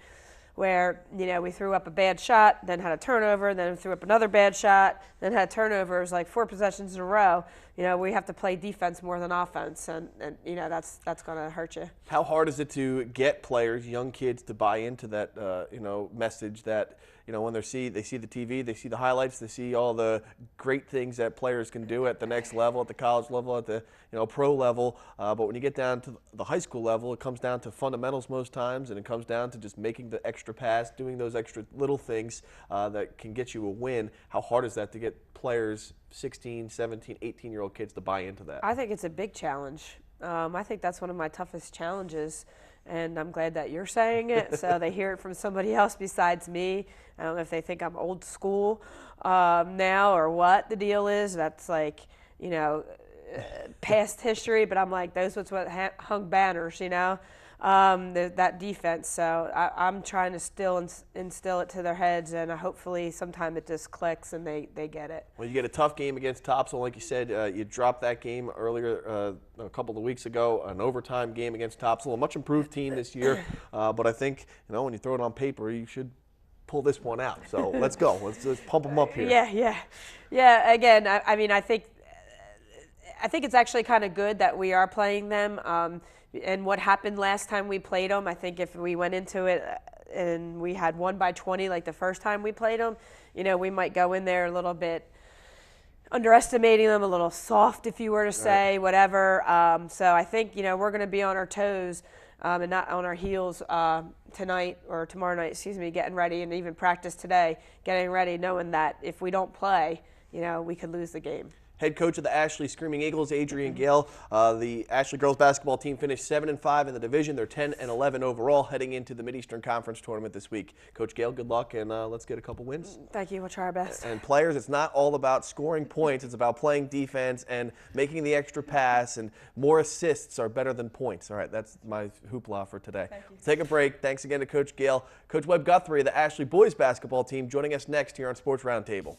where, we threw up a bad shot, then had a turnover, then threw up another bad shot, then had a turnover. It was like 4 possessions in a row. We have to play defense more than offense, and that's going to hurt you. How hard is it to get players, young kids, to buy into that, message that, when they see the TV, they see the highlights, they see all the great things that players can do at the next level, at the college level, at the pro level. But when you get down to the high school level, it comes down to fundamentals most times, and it comes down to just making the extra pass, doing those extra little things that can get you a win. How hard is that to get players, 16, 17, 18-year-old kids, to buy into that? I think it's a big challenge. I think that's one of my toughest challenges. And I'm glad that you're saying it, so they hear it from somebody else besides me. I don't know if they think I'm old school now or what the deal is. That's like, past history, but I'm like, those was what hung banners, that defense. So I'm trying to still instill it to their heads, and hopefully sometime it just clicks and they get it. Well, you get a tough game against Topsail, like you said. You dropped that game earlier a couple of weeks ago, an overtime game against Topsail, a much improved team this year. But I think when you throw it on paper, you should pull this one out. So let's go. Let's pump them up here. Yeah. Again, I think it's actually kind of good that we are playing them. And what happened last time we played them, I think if we went into it and we had won by 20 like the first time we played them, we might go in there a little bit underestimating them, a little soft, if you were to say, whatever. So I think, we're going to be on our toes and not on our heels tonight or tomorrow night, getting ready, and even practice today, getting ready, knowing that if we don't play, we could lose the game. Head coach of the Ashley Screaming Eagles, Adrian Gale. The Ashley girls basketball team finished 7-5 in the division. They're 10-11 overall heading into the Mid-Eastern Conference tournament this week. Coach Gale, good luck, and let's get a couple wins. Thank you. We'll try our best. And players, it's not all about scoring points. It's about playing defense and making the extra pass, and more assists are better than points. All right, that's my hoopla for today. Take a break. Thanks again to Coach Gale. Coach Webb Guthrie of the Ashley boys basketball team joining us next here on Sports Roundtable.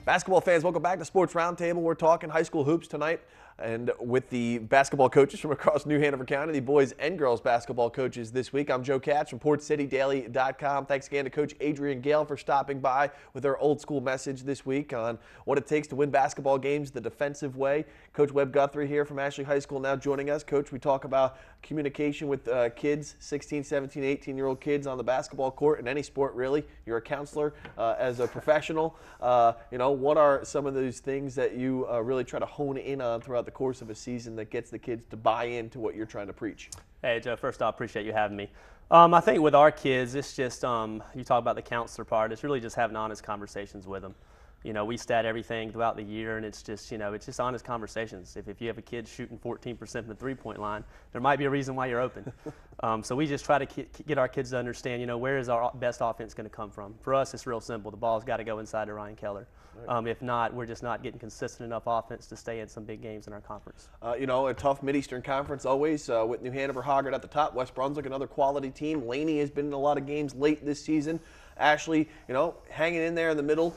Basketball fans, welcome back to Sports Roundtable. We're talking high school hoops tonight, and with the basketball coaches from across New Hanover County, the boys and girls basketball coaches this week. I'm Joe Katz from PortCityDaily.com. Thanks again to Coach Adrian Gale for stopping by with our old school message this week on what it takes to win basketball games the defensive way. Coach Webb Guthrie here from Ashley High School now joining us. Coach, we talk about communication with kids, 16, 17, 18-year-old kids on the basketball court in any sport, really. You're a counselor as a professional. What are some of those things that you really try to hone in on throughout the course of a season that gets the kids to buy into what you're trying to preach? Hey, Joe, first off, appreciate you having me. I think with our kids, it's just, you talk about the counselor part, it's really just having honest conversations with them. You know, we stat everything throughout the year, and it's just, it's just honest conversations. If you have a kid shooting 14% from the three-point line, there might be a reason why you're open. So we just try to get our kids to understand, where is our best offense going to come from. For us, it's real simple. The ball's got to go inside to Ryan Keller. If not, we're just not getting consistent enough offense to stay in some big games in our conference. A tough Mid-Eastern Conference always with New Hanover, Hoggard at the top. West Brunswick, another quality team. Laney has been in a lot of games late this season. Ashley, hanging in there in the middle.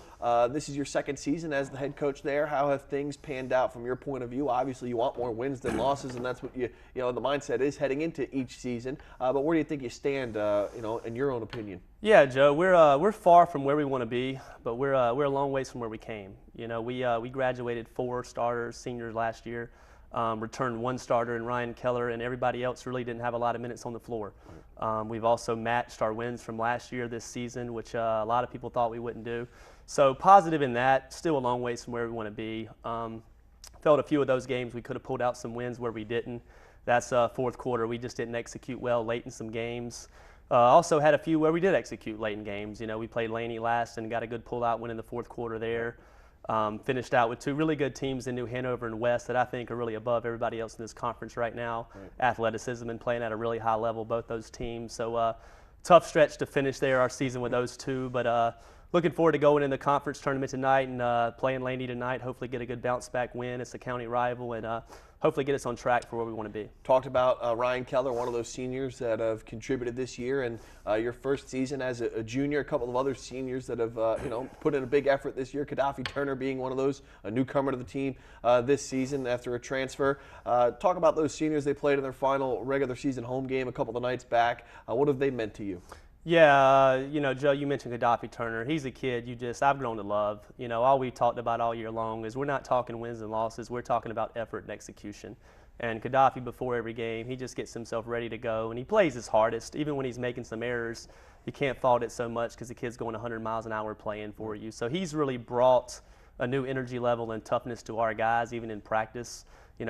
This is your second season as the head coach there. How have things panned out from your point of view? Obviously, you want more wins than losses, and that's what the mindset is heading into each season. But where do you think you stand, in your own opinion? Yeah, Joe, we're far from where we want to be, but we're a long ways from where we came. We graduated 4 starters, seniors last year. Returned 1 starter in Ryan Keller, and everybody else really didn't have a lot of minutes on the floor. We've also matched our wins from last year this season, which a lot of people thought we wouldn't do. So positive in that, still a long ways from where we want to be. Felt a few of those games we could have pulled out some wins where we didn't. That's fourth quarter. We just didn't execute well late in some games. Also had a few where we did execute late in games. We played Laney last and got a good pull-out win in the fourth quarter there. Finished out with 2 really good teams in New Hanover and West that I think are really above everybody else in this conference right now. Athleticism and playing at a really high level, both those teams. So tough stretch to finish there our season with those 2. But looking forward to going in the conference tournament tonight and playing Laney tonight. Hopefully get a good bounce back win. It's a county rival, and hopefully get us on track for where we want to be. Talked about Ryan Keller, one of those seniors that have contributed this year, and your first season as a junior. A couple of other seniors that have put in a big effort this year. Gaddafi Turner being one of those, a newcomer to the team this season after a transfer. Talk about those seniors. They played in their final regular season home game a couple of nights back. What have they meant to you? Yeah, Joe, you mentioned Gaddafi Turner. He's a kid I've grown to love. All we talked about all year long is we're not talking wins and losses. We're talking about effort and execution. And Gaddafi, before every game, he just gets himself ready to go, and he plays his hardest. Even when he's making some errors, you can't fault it so much because the kid's going 100 miles an hour playing for you. So he's really brought a new energy level and toughness to our guys, even in practice.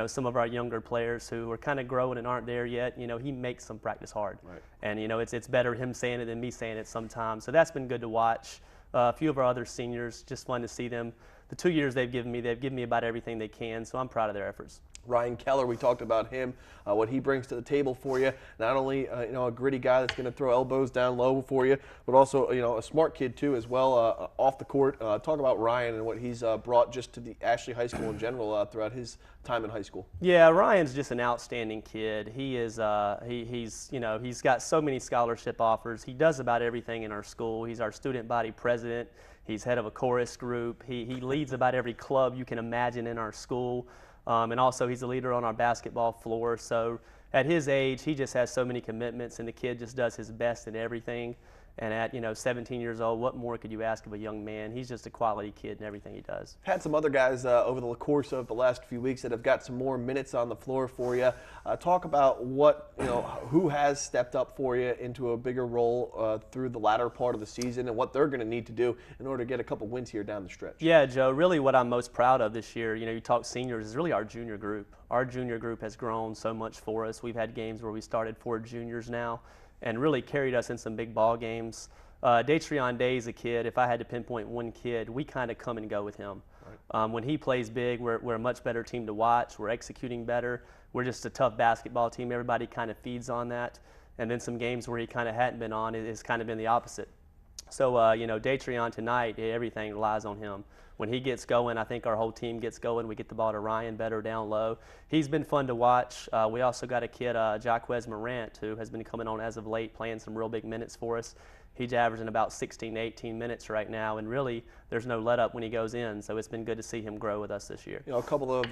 Some of our younger players who are kind of growing and aren't there yet, he makes them practice hard. Right. And, it's better him saying it than me saying it sometimes. So that's been good to watch. A few of our other seniors, just fun to see them. The 2 years they've given me about everything they can, so I'm proud of their efforts. Ryan Keller, we talked about him, what he brings to the table for you. Not only a gritty guy that's going to throw elbows down low for you, but also a smart kid too as well off the court. Talk about Ryan and what he's brought just to the Ashley High School in general throughout his time in high school. Yeah, Ryan's just an outstanding kid. He is he's got so many scholarship offers. He does about everything in our school. He's our student body president. He's head of a chorus group. He leads about every club you can imagine in our school. And also he's a leader on our basketball floor. So at his age, he just has so many commitments, and the kid just does his best in everything. And at 17 years old, what more could you ask of a young man? He's just a quality kid in everything he does. Had some other guys over the course of the last few weeks that have got some more minutes on the floor for you. Talk about what who has stepped up for you into a bigger role through the latter part of the season, and what they're going to need to do in order to get a couple wins here down the stretch. Yeah, Joe. Really, what I'm most proud of this year, you talk seniors, is really our junior group. Our junior group has grown so much for us. We've had games where we started 4 juniors now, and really carried us in some big ball games. Datrion Day is a kid. If I had to pinpoint one kid, we kind of come and go with him. Right. When he plays big, we're a much better team to watch. We're executing better. We're just a tough basketball team. Everybody kind of feeds on that. And then some games where he kind of hadn't been on, it has kind of been the opposite. So, Datrion tonight, everything relies on him. when he gets going, I think our whole team gets going. We get the ball to Ryan better down low. He's been fun to watch. We also got a kid, Jaquez Morant, who has been coming on as of late, playing some real big minutes for us. He's averaging about 16 to 18 minutes right now, and really there's no let up when he goes in, so it's been good to see him grow with us this year. You know, a couple of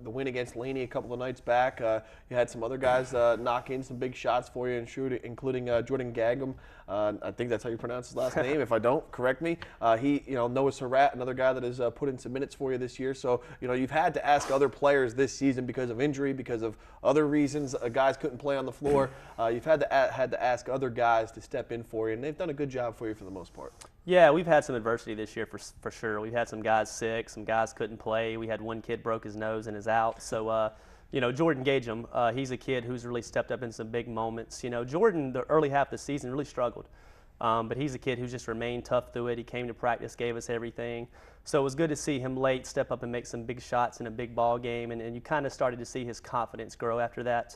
the win against Laney a couple of nights back, you had some other guys knock in some big shots for you and shoot, including Jordan Gagum. I think that's how you pronounce his last name. If I don't, correct me. Noah Surratt, another guy that has put in some minutes for you this year. So, you know, you've had to ask other players this season because of injury, because of other reasons. Guys couldn't play on the floor. You've had to ask other guys to step in for you, and they've done a good job for you for the most part. Yeah, we've had some adversity this year for sure. We've had some guys sick, some guys couldn't play. We had one kid broke his nose and is out. So, you know, Jordan Gagum, he's a kid who's really stepped up in some big moments. You know, Jordan, the early half of the season, really struggled. But he's a kid who's just remained tough through it. He came to practice, gave us everything. So it was good to see him late step up and make some big shots in a big ball game. And you kind of started to see his confidence grow after that.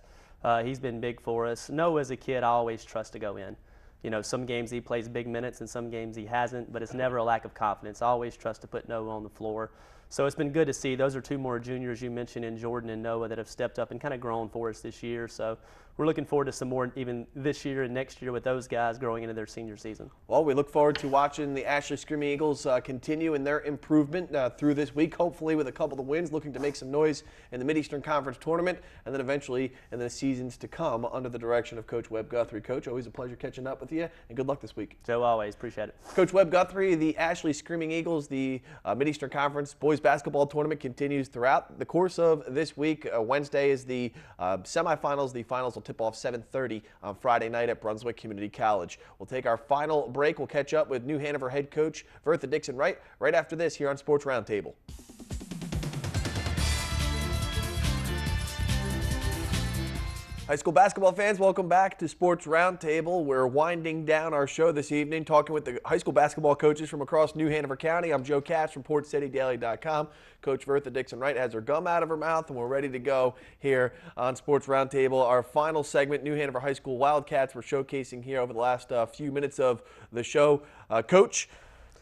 He's been big for us. Noah, as a kid, I always trust to go in. You know, some games he plays big minutes and some games he hasn't, but it's never a lack of confidence. I always trust to put Noah on the floor. So it's been good to see. Those are two more juniors you mentioned in Jordan and Noah that have stepped up and kind of grown for us this year. So we're looking forward to some more even this year and next year with those guys growing into their senior season. Well, we look forward to watching the Ashley Screaming Eagles continue in their improvement through this week, hopefully with a couple of wins, looking to make some noise in the Mid-Eastern Conference Tournament, and then eventually in the seasons to come under the direction of Coach Webb Guthrie. Coach, always a pleasure catching up with you, and good luck this week. Joe, always. Appreciate it. Coach Webb Guthrie, the Ashley Screaming Eagles, the Mid-Eastern Conference Boys Basketball Tournament continues throughout the course of this week. Wednesday is the semifinals. The finals will tip off 7:30 on Friday night at Brunswick Community College. We'll take our final break. We'll catch up with New Hanover head coach Vertha Dixon-Wright right after this here on Sports Roundtable. High school basketball fans, welcome back to Sports Roundtable. We're winding down our show this evening, talking with the high school basketball coaches from across New Hanover County. I'm Joe Katz from PortCityDaily.com. Coach Vertha Dixon-Wright has her gum out of her mouth, and we're ready to go here on Sports Roundtable. Our final segment, New Hanover High School Wildcats, we're showcasing here over the last few minutes of the show. Coach,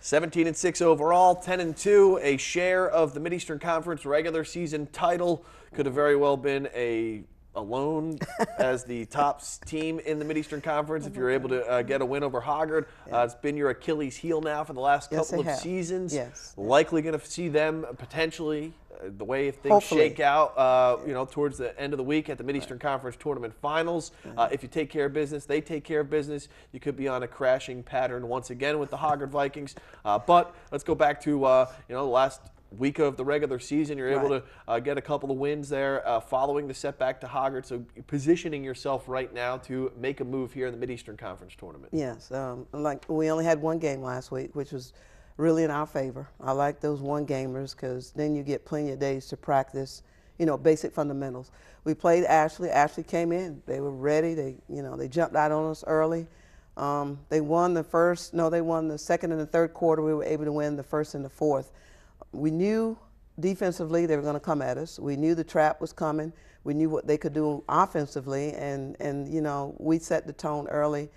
17-6 overall, 10-2, a share of the Mid-Eastern Conference regular season title. Could have very well been alone as the top team in the Mid-Eastern Conference if you're able to get a win over Hoggard. It's been your Achilles heel now for the last couple of seasons. Yes. Likely going to see them potentially, the way if things shake out, towards the end of the week at the Mid-Eastern Conference Tournament Finals. If you take care of business, they take care of business. You could be on a crashing pattern once again with the Hoggard Vikings. But let's go back to the last week of the regular season. You're able to get a couple of wins there following the setback to Hoggard. So positioning yourself right now to make a move here in the Mid-Eastern Conference Tournament. Yes, like we only had one game last week, which was really in our favor. I like those one-gamers because then you get plenty of days to practice, basic fundamentals. We played Ashley. Ashley came in. They were ready. They jumped out on us early. They won the second and the third quarter. We were able to win the first and the fourth. We knew defensively they were going to come at us. We knew the trap was coming. We knew what they could do offensively, and we set the tone early,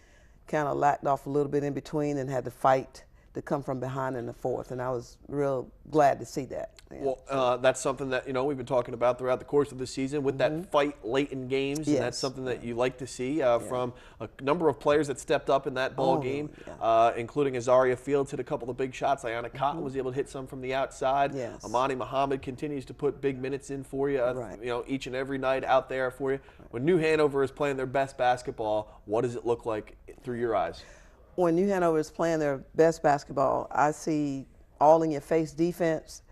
kind of lacked off a little bit in between and had to fight to come from behind in the fourth, and I was real glad to see that. Yeah. Well, that's something that we've been talking about throughout the course of the season with that fight late in games, and that's something that you like to see from a number of players that stepped up in that ball game, including Azaria Fields hit a couple of big shots. Ayana Cotton was able to hit some from the outside. Yes. Amani Muhammad continues to put big minutes in for you, each and every night out there for you. When New Hanover is playing their best basketball, what does it look like through your eyes? When New Hanover is playing their best basketball, I see all-in-your-face defense,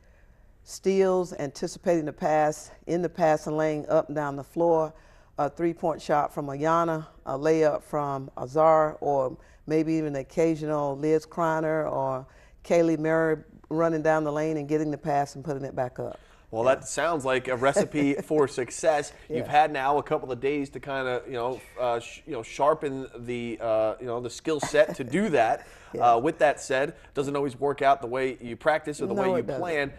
steals, anticipating the pass, in the passing lane, up and down the floor, a three-point shot from Ayana, a layup from Azar, or maybe even an occasional Liz Kreiner or Kaylee Murray running down the lane and getting the pass and putting it back up. Well, that sounds like a recipe for success. You've had now a couple of days to kind of, sharpen the, the skill set to do that. With that said, doesn't always work out the way you practice or the way you plan.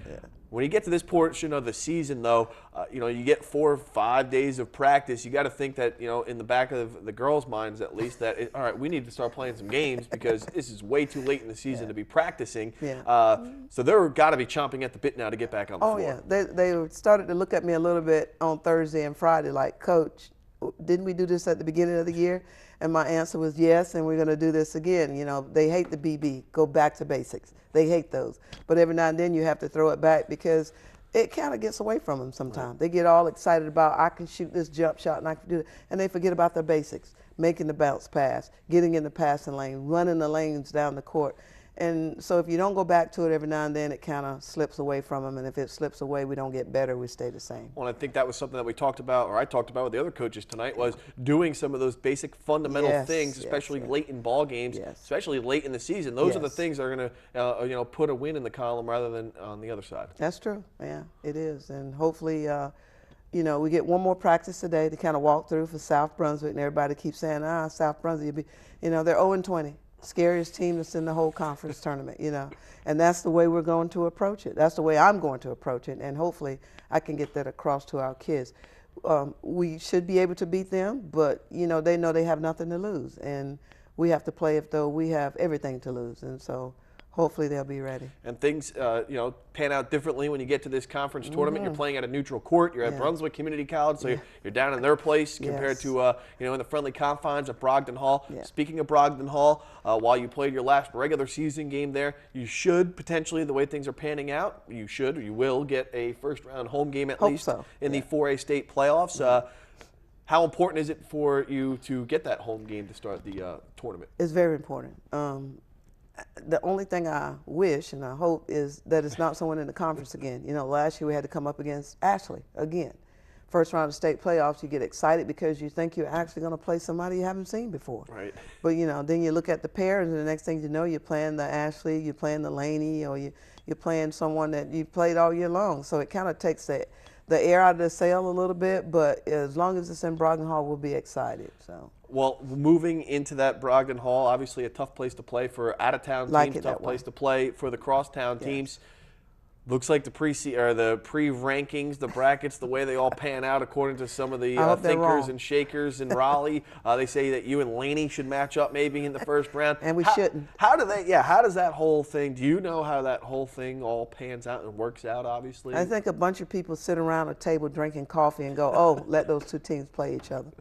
When you get to this portion of the season, though, you get 4 or 5 days of practice. You got to think that, in the back of the girls' minds at least, that all right, we need to start playing some games because this is way too late in the season to be practicing. Yeah. So they're got to be chomping at the bit now to get back on the floor. Yeah, they started to look at me a little bit on Thursday and Friday, like, Coach, didn't we do this at the beginning of the year? And my answer was yes, and we're going to do this again. They hate the BB, go back to basics. They hate those. But every now and then you have to throw it back because it kind of gets away from them sometimes. Right. They get all excited about, I can shoot this jump shot and I can do it. And they forget about their basics, making the bounce pass, getting in the passing lane, running the lanes down the court. And so if you don't go back to it every now and then, it kind of slips away from them. And if it slips away, we don't get better, we stay the same. Well, I think that was something that we talked about, or I talked about with the other coaches tonight, was doing some of those basic fundamental things, especially late in ball games, especially late in the season. Those are the things that are going to put a win in the column rather than on the other side. That's true. Yeah, it is. And hopefully, we get one more practice today to kind of walk through for South Brunswick. And everybody keeps saying, South Brunswick, they're 0-20. Scariest team that's in the whole conference tournament, and that's the way we're going to approach it. That's the way I'm going to approach it, and hopefully I can get that across to our kids. We should be able to beat them, but they know they have nothing to lose, and we have to play as though we have everything to lose, and so hopefully they'll be ready. And things, pan out differently when you get to this conference tournament. You're playing at a neutral court. You're at Brunswick Community College, so you're down in their place compared to, in the friendly confines of Brogdon Hall. Speaking of Brogdon Hall, while you played your last regular season game there, you should potentially, the way things are panning out, you will get a first-round home game at least in the 4A state playoffs. How important is it for you to get that home game to start the tournament? It's very important. The only thing I wish and I hope is that it's not someone in the conference again. Last year we had to come up against Ashley again. First round of state playoffs, you get excited because you think you're actually going to play somebody you haven't seen before. Right. But then you look at the pairs, and the next thing you know, you're playing the Ashley, you're playing the Laney, or you're playing someone that you've played all year long. So it kind of takes the air out of the sail a little bit. But as long as it's in Brogdon Hall, we'll be excited. So. Well, moving into that Brogdon Hall, obviously a tough place to play for out-of-town teams, tough place to play for the crosstown teams. Looks like the pre-rankings, the brackets, the way they all pan out according to some of the thinkers and shakers in Raleigh. They say that you and Laney should match up maybe in the first round. And we shouldn't. How does that whole thing, do you know how that whole thing all pans out and works out, obviously? I think a bunch of people sit around a table drinking coffee and go, oh, let those two teams play each other.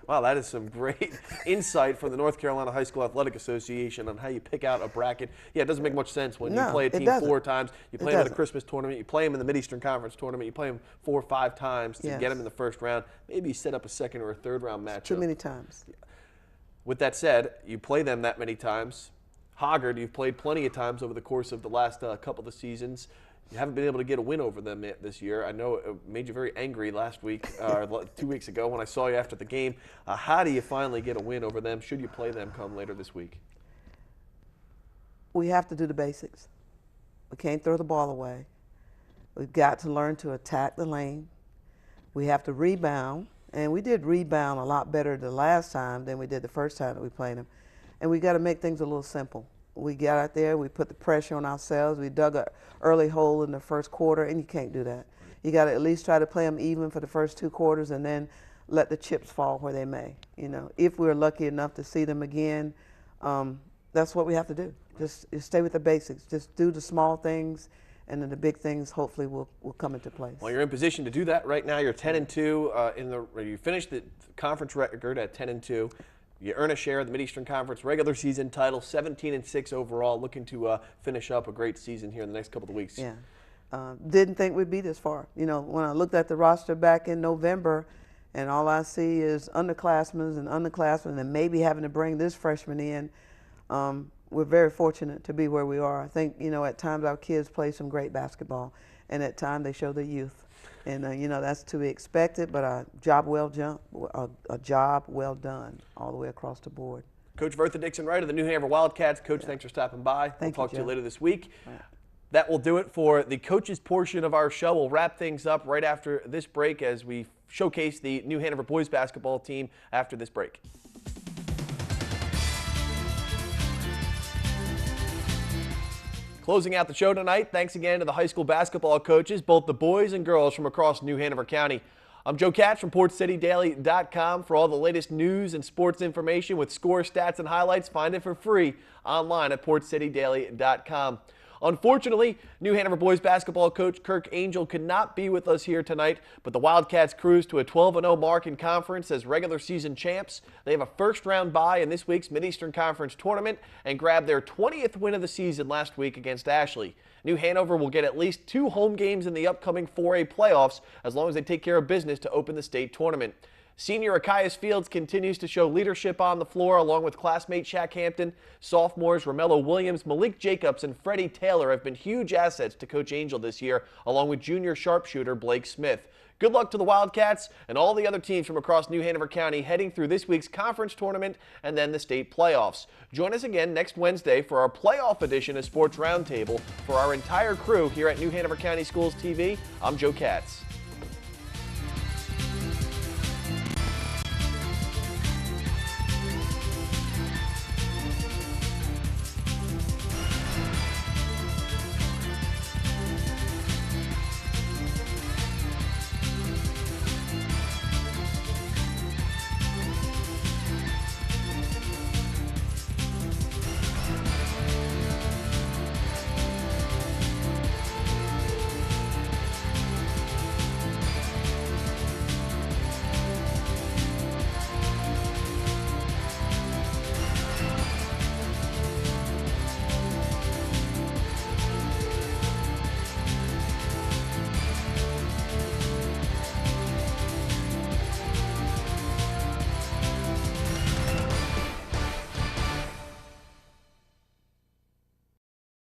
Wow, that is some great insight from the North Carolina High School Athletic Association on how you pick out a bracket. Yeah, it doesn't make much sense when you play a team 4 times. You play them at a Christmas tournament. You play them in the Mid-Eastern Conference tournament. You play them 4 or 5 times to get them in the first round. Maybe you set up a second or a third round matchup. Too many times. With that said, you play them that many times. Hoggard, you've played plenty of times over the course of the last couple of seasons. You haven't been able to get a win over them this year. I know it made you very angry last week, 2 weeks ago when I saw you after the game. How do you finally get a win over them? Should you play them come later this week? We have to do the basics. We can't throw the ball away. We've got to learn to attack the lane. We have to rebound, and we did rebound a lot better the last time than we did the first time that we played them. And we got to make things a little simple. We got out there, we put the pressure on ourselves, we dug an early hole in the first quarter, and you can't do that. You got to at least try to play them even for the first 2 quarters and then let the chips fall where they may. If we're lucky enough to see them again, that's what we have to do. Just stay with the basics. Just do the small things, and then the big things hopefully will come into place. Well, you're in position to do that right now. You're 10-2 you finished the conference record at 10-2. You earn a share of the Mid-Eastern Conference regular season title, 17-6 overall, looking to finish up a great season here in the next couple of weeks. Yeah. Didn't think we'd be this far. When I looked at the roster back in November, and all I see is underclassmen and maybe having to bring this freshman in, we're very fortunate to be where we are. I think, at times our kids play some great basketball, and at times they show their youth. And, that's to be expected, but a job well done all the way across the board. Coach Bertha Dixon-Wright of the New Hanover Wildcats. Coach, thanks for stopping by. We'll talk to you later this week. That will do it for the coaches portion of our show. We'll wrap things up right after this break as we showcase the New Hanover boys basketball team after this break. Closing out the show tonight, thanks again to the high school basketball coaches, both the boys and girls from across New Hanover County. I'm Joe Katz from PortCityDaily.com. For all the latest news and sports information with score, stats, and highlights, find it for free online at PortCityDaily.com. Unfortunately, New Hanover boys basketball coach Kirk Angel could not be with us here tonight, but the Wildcats cruised to a 12-0 mark in conference as regular season champs. They have a first-round bye in this week's Mid-Eastern Conference tournament and grabbed their 20th win of the season last week against Ashley. New Hanover will get at least 2 home games in the upcoming 4A playoffs as long as they take care of business to open the state tournament. Senior Achias Fields continues to show leadership on the floor along with classmate Shaq Hampton. Sophomores Romello Williams, Malik Jacobs, and Freddie Taylor have been huge assets to Coach Angel this year, along with junior sharpshooter Blake Smith. Good luck to the Wildcats and all the other teams from across New Hanover County heading through this week's conference tournament and then the state playoffs. Join us again next Wednesday for our playoff edition of Sports Roundtable. For our entire crew here at New Hanover County Schools TV, I'm Joe Katz.